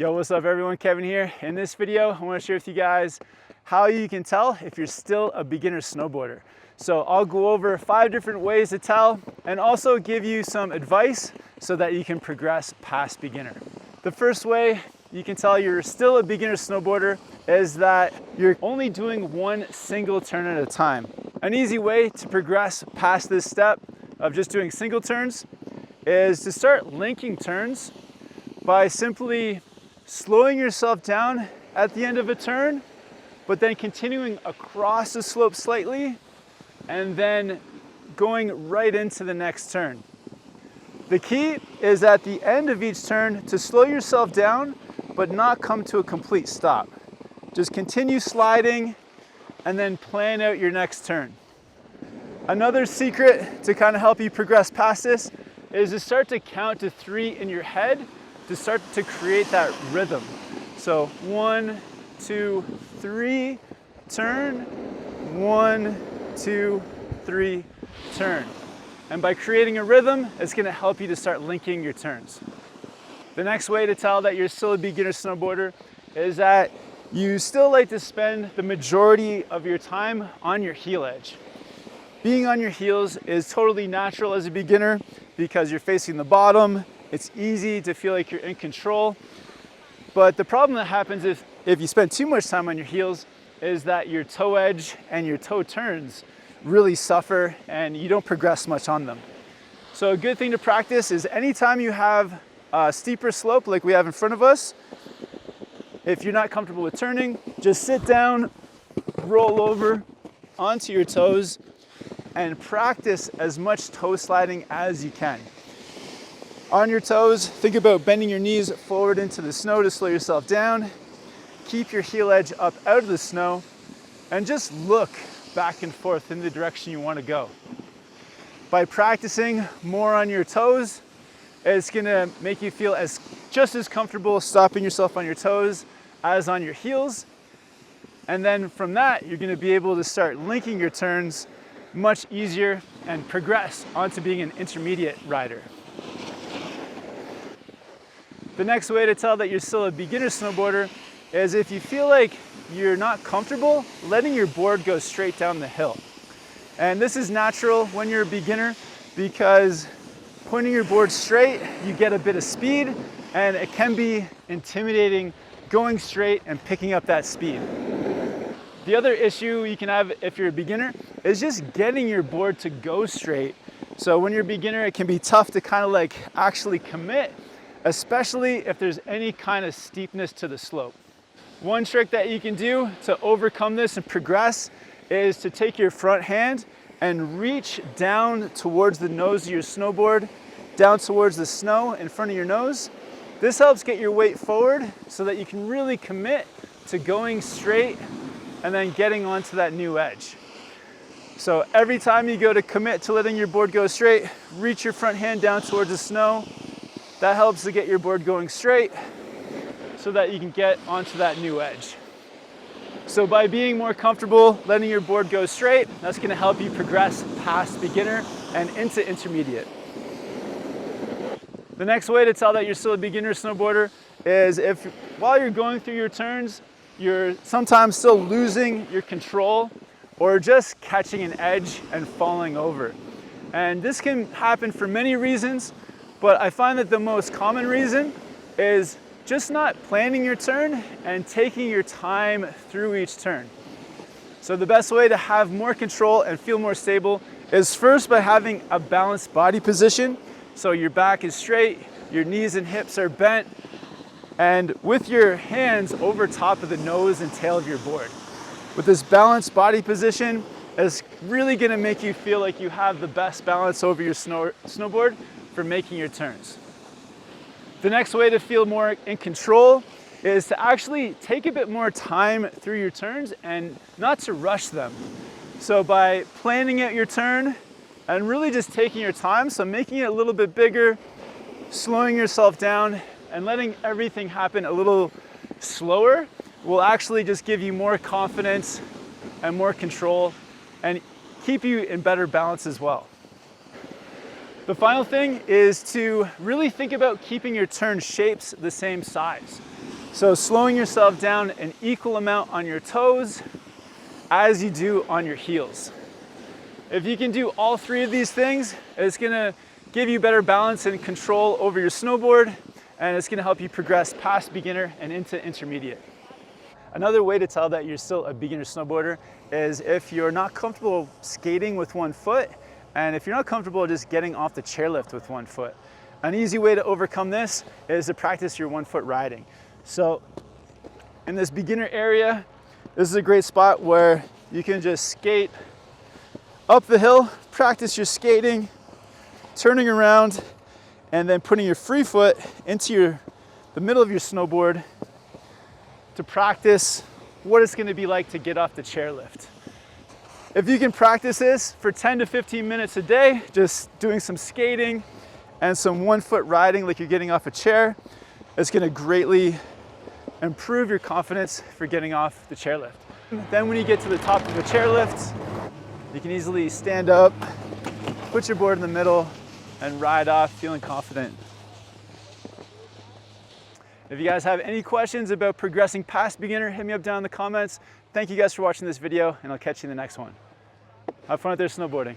Yo, what's up everyone? Kevin here. In this video, I want to share with you guys how you can tell if you're still a beginner snowboarder. So I'll go over 5 different ways to tell and also give you some advice so that you can progress past beginner. The first way you can tell you're still a beginner snowboarder is that you're only doing one single turn at a time. An easy way to progress past this step of just doing single turns is to start linking turns by simply slowing yourself down at the end of a turn, but then continuing across the slope slightly and then going right into the next turn. The key is at the end of each turn to slow yourself down, but not come to a complete stop. Just continue sliding and then plan out your next turn. Another secret to kind of help you progress past this is to start to count to 3 in your head to start to create that rhythm. So 1, 2, 3, turn, 1, 2, 3, turn. And by creating a rhythm, it's gonna help you to start linking your turns. The next way to tell that you're still a beginner snowboarder is that you still like to spend the majority of your time on your heel edge. Being on your heels is totally natural as a beginner because you're facing the bottom. It's easy to feel like you're in control. But the problem that happens if you spend too much time on your heels is that your toe edge and your toe turns really suffer and you don't progress much on them. So a good thing to practice is anytime you have a steeper slope like we have in front of us, if you're not comfortable with turning, just sit down, roll over onto your toes, and practice as much toe sliding as you can. On your toes, think about bending your knees forward into the snow to slow yourself down. Keep your heel edge up out of the snow and just look back and forth in the direction you want to go. By practicing more on your toes, it's gonna make you feel just as comfortable stopping yourself on your toes as on your heels. And then from that, you're gonna be able to start linking your turns much easier and progress onto being an intermediate rider. The next way to tell that you're still a beginner snowboarder is if you feel like you're not comfortable letting your board go straight down the hill. And this is natural when you're a beginner because pointing your board straight, you get a bit of speed and it can be intimidating going straight and picking up that speed. The other issue you can have if you're a beginner is just getting your board to go straight. So when you're a beginner, it can be tough to kind of like actually commit, especially if there's any kind of steepness to the slope. One trick that you can do to overcome this and progress is to take your front hand and reach down towards the nose of your snowboard, down towards the snow in front of your nose. This helps get your weight forward so that you can really commit to going straight and then getting onto that new edge. So every time you go to commit to letting your board go straight, reach your front hand down towards the snow. That helps to get your board going straight so that you can get onto that new edge. So by being more comfortable letting your board go straight, that's gonna help you progress past beginner and into intermediate. The next way to tell that you're still a beginner snowboarder is if while you're going through your turns, you're sometimes still losing your control or just catching an edge and falling over. And this can happen for many reasons, but I find that the most common reason is just not planning your turn and taking your time through each turn. So the best way to have more control and feel more stable is first by having a balanced body position. So your back is straight, your knees and hips are bent, and with your hands over top of the nose and tail of your board. With this balanced body position, it's really gonna make you feel like you have the best balance over your snowboard for making your turns. The next way to feel more in control is to actually take a bit more time through your turns and not to rush them. So by planning out your turn and really just taking your time, so making it a little bit bigger, slowing yourself down and letting everything happen a little slower will actually just give you more confidence and more control and keep you in better balance as well. The final thing is to really think about keeping your turn shapes the same size. So slowing yourself down an equal amount on your toes as you do on your heels. If you can do all three of these things, it's gonna give you better balance and control over your snowboard, and it's gonna help you progress past beginner and into intermediate. Another way to tell that you're still a beginner snowboarder is if you're not comfortable skating with one foot, and if you're not comfortable just getting off the chairlift with one foot. An easy way to overcome this is to practice your 1 foot riding. So in this beginner area, this is a great spot where you can just skate up the hill, practice your skating, turning around, and then putting your free foot into the middle of your snowboard to practice what it's gonna be like to get off the chairlift. If you can practice this for 10 to 15 minutes a day, just doing some skating and some 1 foot riding like you're getting off a chair, it's gonna greatly improve your confidence for getting off the chairlift. Then when you get to the top of the chairlift, you can easily stand up, put your board in the middle, and ride off feeling confident. If you guys have any questions about progressing past beginner, hit me up down in the comments. Thank you guys for watching this video, and I'll catch you in the next one. Have fun out there snowboarding.